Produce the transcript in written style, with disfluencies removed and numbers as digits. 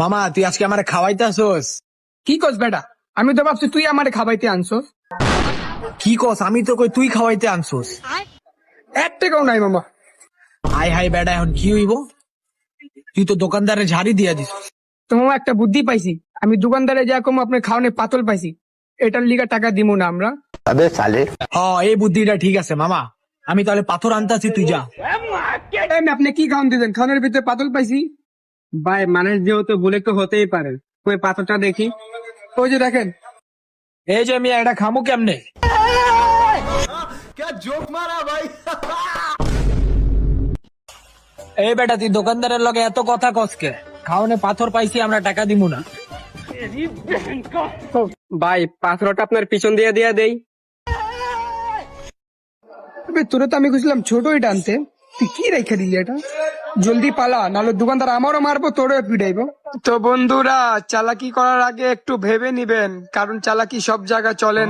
মামা তুই আজকে আমার খাওয়াইতে আসোস? কি কস বেটা? আমি তো ভাবছি তুই আমারে খাবাইতে আনছস। কি কস? আমি তো কই তুই খাওয়াইতে আনছোস। এক টাকাও নাই মামা। হাই হাই বেটা, এখন কি হইব? তুই তো দোকানদারে ঝাড়ি দিয়া দিস। তো মামা একটা বুদ্ধি পাইছি, আমি দোকানদারে যা কম আপনার খাওয়ানে পাতল পাইছি, এটার লিগা টাকা দিব না আমরা। এই বুদ্ধিটা ঠিক আছে মামা, আমি তাহলে পাথর আনতাছি, তুই যা। আপনি কি খাওয়ান দিবেন? খাওয়ানোর ভিতরে পাতল পাইছি। ভাই মানুষ যেহেতু ভুলে তো হতেই পারে, কই পাথরটা দেখি। ওই যে দেখেন। এই যে আমি এটা খামু কেমনে? এই বেটা তুই দোকানদারের লগে এত কথা কসকে? খাওয়ানে পাথর পাইছি, আমরা টাকা দিব না। ভাই পাথরটা আপনার পিছন দিয়ে দিয়া দেই। তোরে তো আমি খুঁজলাম ছোট এটা আনতে, তুই কি রেখে দিলি এটা? জলদি পালা, নাহলে দোকানদার আমারও মারবো, তোরও পিটাইবো। তো বন্ধুরা, চালাকি করার আগে একটু ভেবে নিবেন, কারণ চালাকি সব জায়গায় চলে না।